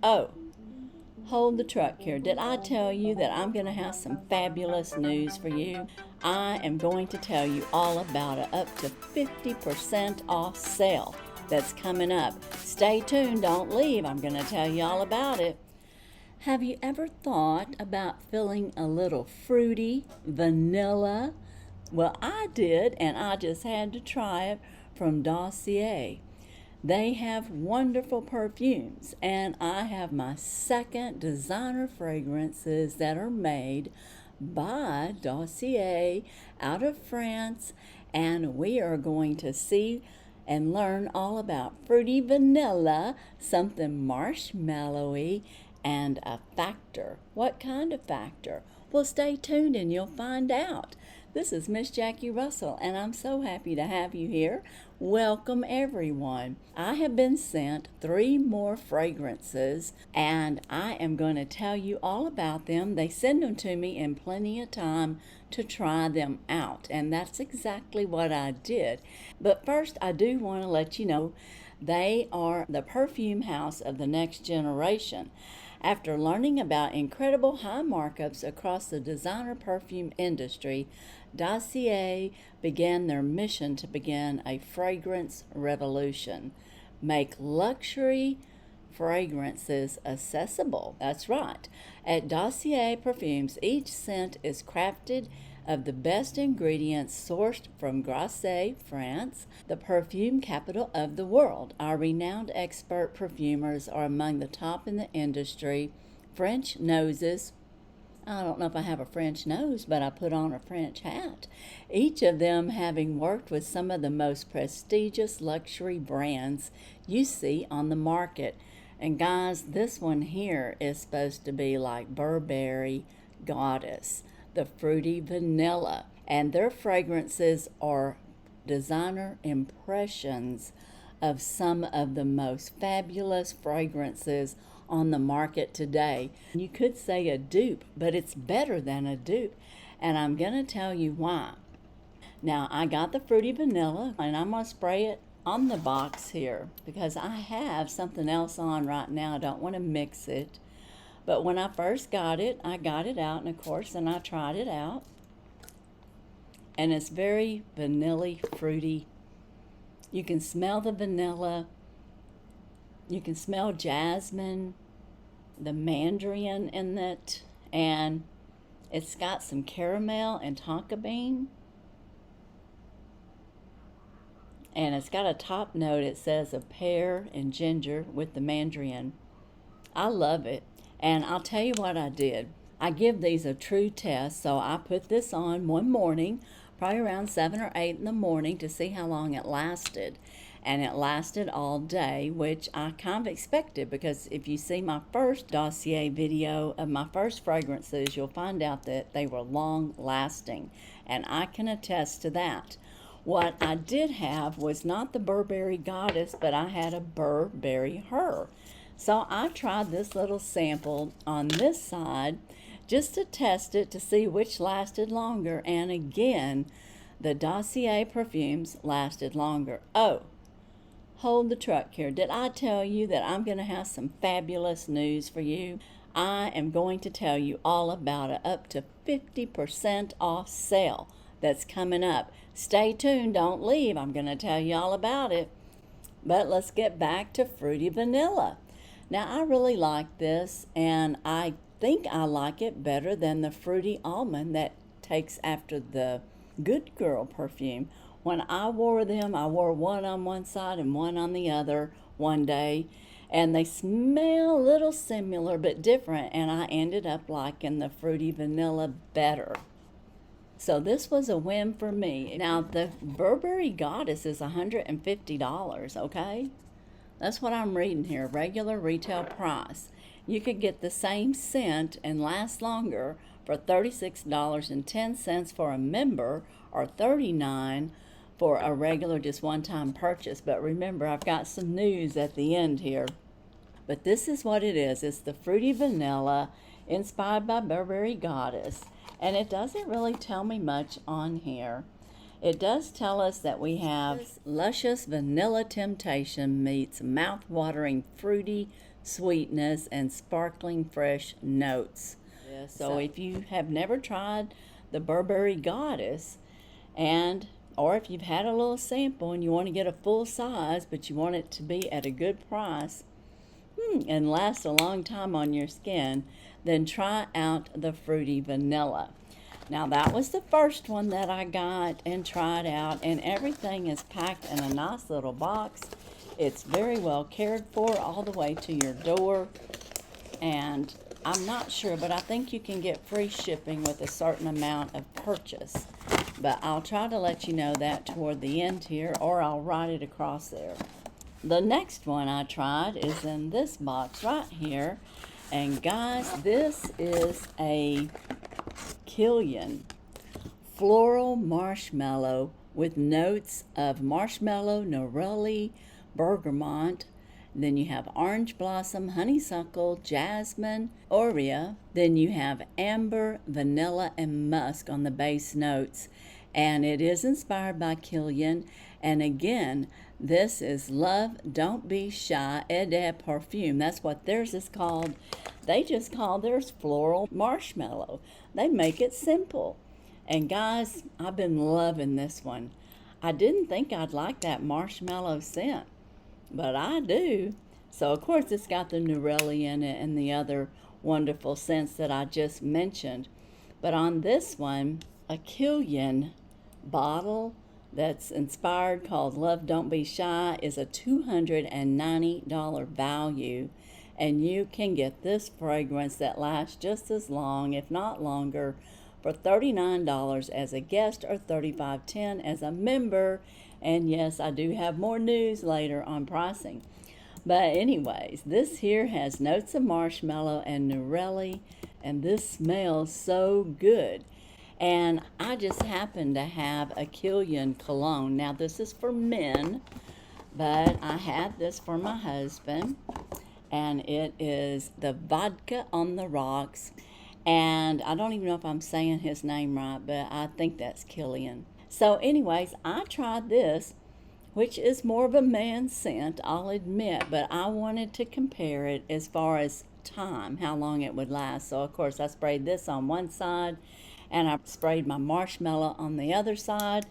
Oh, hold the truck here. Did I tell you that I'm going to have some fabulous news for you? I am going to tell you all about a up to 50% off sale that's coming up. Stay tuned, don't leave. I'm going to tell you all about it. Have you ever thought about feeling a little fruity, vanilla? Well, I did, and I just had to try it from Dossier. They have wonderful perfumes, and I have my second designer fragrances that are made by Dossier out of France, and we are going to see and learn all about fruity vanilla, something marshmallowy, and a factor. What kind of factor? Well, stay tuned and you'll find out. This is Miss Jackie Russell, and I'm so happy to have you here. Welcome, everyone. I have been sent 3 more fragrances, and I am going to tell you all about them. They send them to me in plenty of time to try them out, and that's exactly what I did. But first, I do want to let you know they are the perfume house of the next generation. After learning about incredible high markups across the designer perfume industry, Dossier began their mission to begin a fragrance revolution. Make luxury fragrances accessible. That's right. At Dossier Perfumes, each scent is crafted of the best ingredients sourced from Grasse, France, the perfume capital of the world. Our renowned expert perfumers are among the top in the industry. French noses. I don't know if I have a French nose, but I put on a French hat. Each of them having worked with some of the most prestigious luxury brands you see on the market. And guys, this one here is supposed to be like Burberry Goddess, the fruity vanilla, and their fragrances are designer impressions of some of the most fabulous fragrances on the market today. You could say a dupe, but it's better than a dupe, and I'm going to tell you why. Now, I got the fruity vanilla, and I'm going to spray it on the box here because I have something else on right now. I don't want to mix it. But when I first got it, I got it out, and of course, and I tried it out. And it's very vanilla fruity. You can smell the vanilla. You can smell jasmine, the mandarin in it, and it's got some caramel and tonka bean. And it's got a top note. It says a pear and ginger with the mandarin. I love it. And I'll tell you what I did. I give these a true test, so I put this on one morning, probably around 7 or 8 in the morning, to see how long it lasted. And it lasted all day, which I kind of expected, because if you see my first Dossier video of my first fragrances, you'll find out that they were long lasting, and I can attest to that. What I did have was not the Burberry Goddess, but I had a Burberry Her. So I tried this little sample on this side just to test it to see which lasted longer. And again, the Dossier perfumes lasted longer. Oh, hold the truck here. Did I tell you that I'm going to have some fabulous news for you? I am going to tell you all about a up to 50% off sale that's coming up. Stay tuned, don't leave. I'm going to tell you all about it. But let's get back to fruity vanilla. Now, I really like this, and I think I like it better than the fruity almond that takes after the Good Girl perfume. When I wore them, I wore one on one side and one on the other one day, and they smell a little similar but different, and I ended up liking the fruity vanilla better. So this was a win for me. Now, the Burberry Goddess is $150, okay? That's what I'm reading here, regular retail price. You could get the same scent and last longer for $36.10 for a member, or $39 for a regular just one-time purchase. But remember, I've got some news at the end here. But this is what it is. It's the fruity vanilla inspired by Burberry Goddess. And it doesn't really tell me much on here. It does tell us that we have luscious vanilla temptation meets mouth-watering fruity sweetness, and sparkling fresh notes. So if you have never tried the Burberry Goddess, or if you've had a little sample and you want to get a full size, but you want it to be at a good price and last a long time on your skin, then try out the Fruity Vanilla. Now that was the first one that I got and tried out, and everything is packed in a nice little box. It's very well cared for all the way to your door, and I'm not sure, but I think you can get free shipping with a certain amount of purchase. But I'll try to let you know that toward the end here, or I'll write it across there. The next one I tried is in this box right here. And guys, this is a Kilian Floral Marshmallow with notes of marshmallow, neroli, bergamot. Then you have orange blossom, honeysuckle, jasmine, aurea. Then you have amber, vanilla, and musk on the base notes. And it is inspired by Kilian. And again, this is Love Don't Be Shy Perfume. That's what theirs is called. They just call theirs Floral Marshmallow. They make it simple. And guys, I've been loving this one. I didn't think I'd like that marshmallow scent, but I do. So of course it's got the neroli in it and the other wonderful scents that I just mentioned. But on this one, a Kilian bottle that's inspired, called Love Don't Be Shy, is a $290 value, and you can get this fragrance that lasts just as long, if not longer, for $39 as a guest or $35.10 as a member. And yes, I do have more news later on pricing. But anyways, this here has notes of marshmallow and neroli, and this smells so good. And I just happen to have a Kilian cologne. Now this is for men, but I had this for my husband, and it is the Vodka on the Rocks. And I don't even know if I'm saying his name right, but I think that's Kilian. So anyways, I tried this, which is more of a man's scent, I'll admit, but I wanted to compare it as far as time, how long it would last. So of course I sprayed this on one side, and I sprayed my marshmallow on the other side,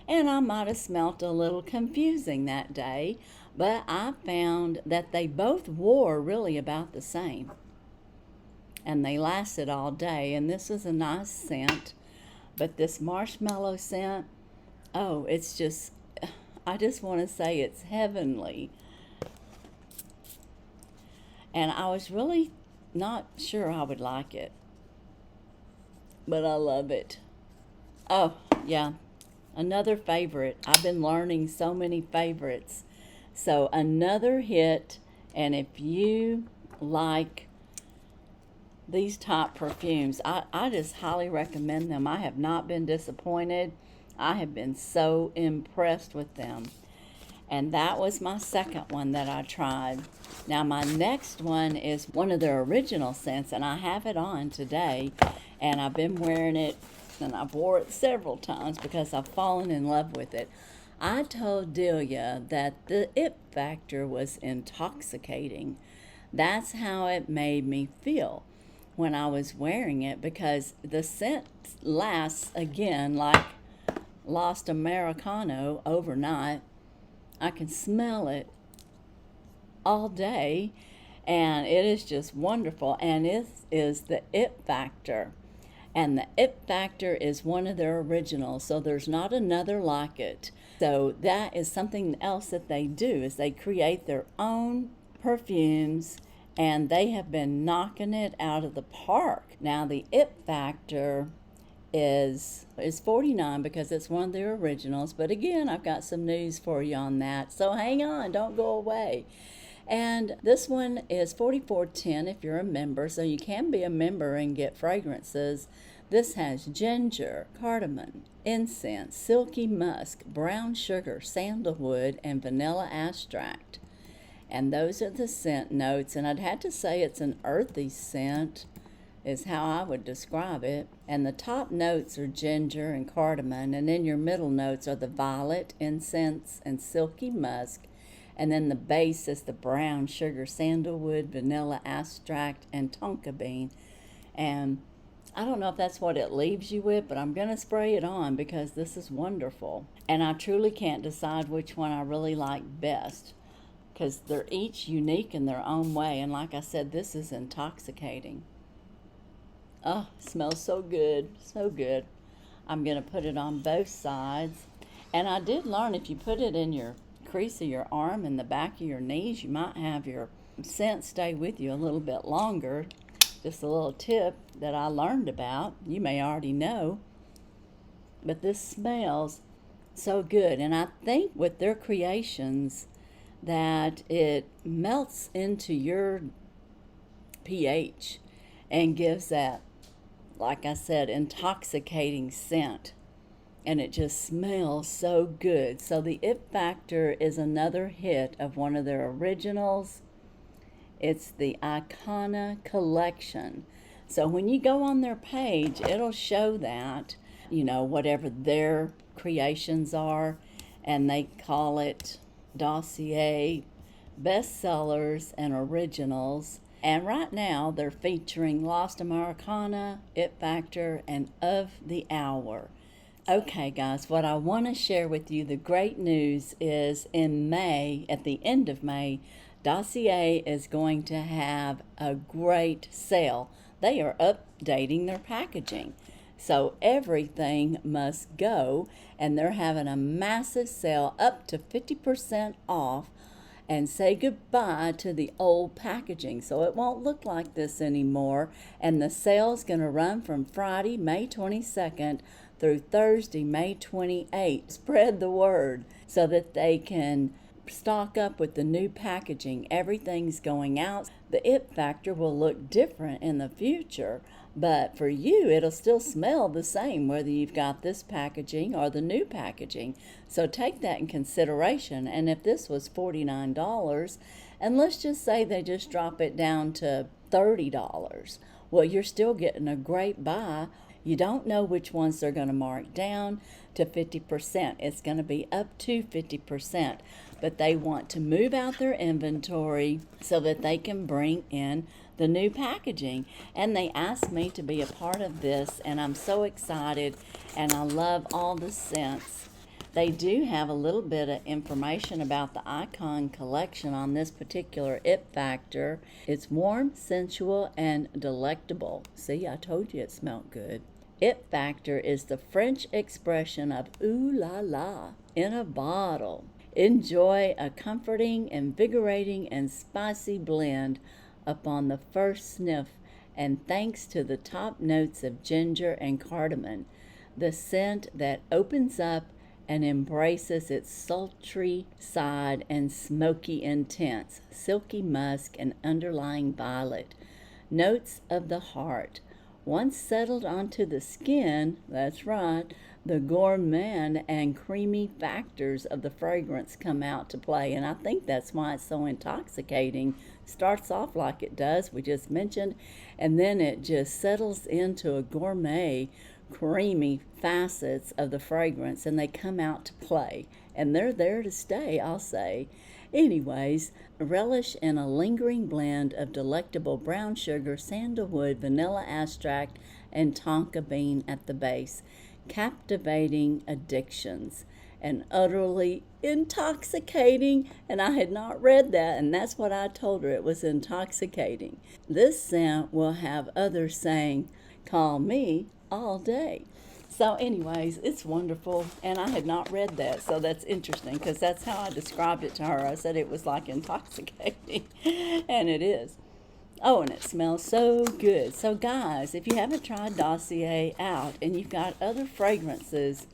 and I might have smelt a little confusing that day, but I found that they both wore really about the same, and they lasted all day. And this is a nice scent, but this marshmallow scent, oh, it's just, I just want to say it's heavenly. And I was really not sure I would like it, but I love it. Oh, yeah, another favorite. I've been learning so many favorites. So another hit, and if you like these top perfumes, I just highly recommend them. I have not been disappointed. I have been so impressed with them. And that was my second one that I tried. Now my next one is one of their original scents, and I have it on today, and I've been wearing it, and I've wore it several times because I've fallen in love with it. I told Delia that the it factor was intoxicating. That's how it made me feel when I was wearing it, because the scent lasts, again, like Lost Americano overnight. I can smell it all day, and it is just wonderful. And it is the it factor, and the it factor is one of their originals, so there's not another like it. So that is something else that they do, is they create their own perfumes, and they have been knocking it out of the park. Now the it factor is $49 because it's one of their originals, but again, I've got some news for you on that, so hang on, don't go away. And this one is $44.10 if you're a member, so you can be a member and get fragrances. This has ginger, cardamom, incense, silky musk, brown sugar, sandalwood, and vanilla extract. And those are the scent notes, and I'd have to say it's an earthy scent is how I would describe it. And the top notes are ginger and cardamom, and then your middle notes are the violet, incense, and silky musk. And then the base is the brown sugar, sandalwood, vanilla extract, and tonka bean. And I don't know if that's what it leaves you with, but I'm going to spray it on because this is wonderful. And I truly can't decide which one I really like best because they're each unique in their own way. And like I said, this is intoxicating. Oh, smells so good, so good. I'm going to put it on both sides. And I did learn if you put it in your crease of your arm and the back of your knees, you might have your scent stay with you a little bit longer. Just a little tip that I learned about. You may already know. But this smells so good. And I think with their creations that it melts into your pH and gives that, like I said, intoxicating scent. And it just smells so good. So the It Factor is another hit of one of their originals. It's the Icona collection. So when you go on their page, it'll show that, you know, whatever their creations are, and they call it Dossier, bestsellers, and originals. And right now they're featuring Lost Americana, It Factor, and Of the Hour. Okay, guys, what I want to share with you, the great news is in May, at the end of May, Dossier is going to have a great sale. They are updating their packaging. So everything must go, and they're having a massive sale up to 50% off and say goodbye to the old packaging. So it won't look like this anymore. And the sale's going to run from Friday, May 22nd through Thursday, May 28th. Spread the word so that they can stock up with the new packaging. Everything's going out. The It Factor will look different in the future, but for you, it'll still smell the same whether you've got this packaging or the new packaging. So take that in consideration. And if this was $49, and let's just say they just drop it down to $30, well, you're still getting a great buy. You don't know which ones they're going to mark down to 50%. It's going to be up to 50%. But they want to move out their inventory so that they can bring in the new packaging. And they asked me to be a part of this, and I'm so excited, and I love all the scents. They do have a little bit of information about the Icon collection on this particular It Factor. It's warm, sensual, and delectable. See, I told you it smelled good. It Factor is the French expression of ooh la la in a bottle. Enjoy a comforting, invigorating, and spicy blend upon the first sniff, and thanks to the top notes of ginger and cardamom, the scent that opens up and embraces its sultry side and smoky intense, silky musk and underlying violet. Notes of the heart. Once settled onto the skin, that's right, the gourmand and creamy factors of the fragrance come out to play. And I think that's why it's so intoxicating. Starts off like it does, we just mentioned, and then it just settles into a gourmet, creamy facets of the fragrance, and they come out to play. And they're there to stay, I'll say. Anyways, relish in a lingering blend of delectable brown sugar, sandalwood, vanilla extract, and tonka bean at the base. Captivating addictions and utterly intoxicating. And I had not read that, and that's what I told her. It was intoxicating. This scent will have others saying, "Call me all day." So anyways, it's wonderful, and I had not read that, so that's interesting because that's how I described it to her. I said it was like intoxicating, and it is. Oh, and it smells so good. So guys, if you haven't tried Dossier out and you've got other fragrances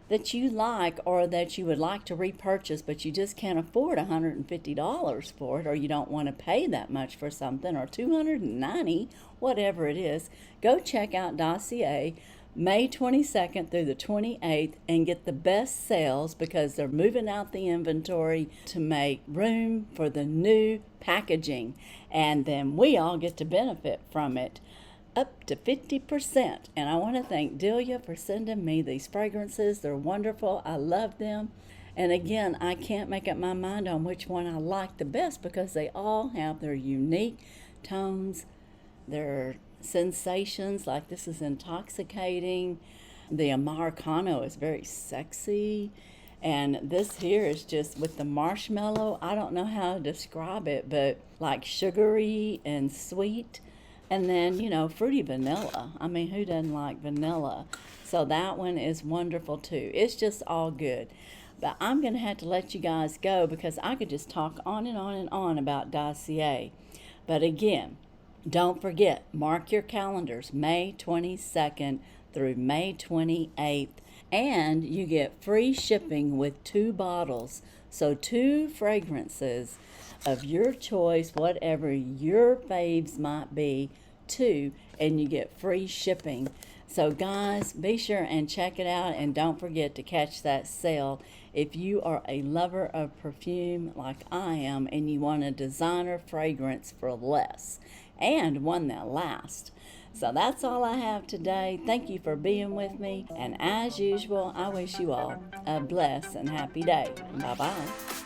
that you like or that you would like to repurchase, but you just can't afford $150 for it, or you don't want to pay that much for something, or $290, whatever it is, go check out Dossier May 22nd through the 28th and get the best sales because they're moving out the inventory to make room for the new packaging. And then we all get to benefit from it up to 50%. And I want to thank Delia for sending me these fragrances. They're wonderful. I love them. And again, I can't make up my mind on which one I like the best because they all have their unique tones, their sensations. Like this is intoxicating. The Americano is very sexy. And this here is just with the marshmallow. I don't know how to describe it, but like sugary and sweet. And then, you know, fruity vanilla. I mean, who doesn't like vanilla? So that one is wonderful too. It's just all good. But I'm going to have to let you guys go because I could just talk on and on and on about Dossier. But again, don't forget, mark your calendars, May 22nd through May 28th. And you get free shipping with 2 bottles. So 2 fragrances of your choice, whatever your faves might be, 2, and you get free shipping. So guys, be sure and check it out, and don't forget to catch that sale. If you are a lover of perfume like I am and you want a designer fragrance for less and one that lasts. So that's all I have today. Thank you for being with me. And as usual, I wish you all a blessed and happy day. Bye-bye.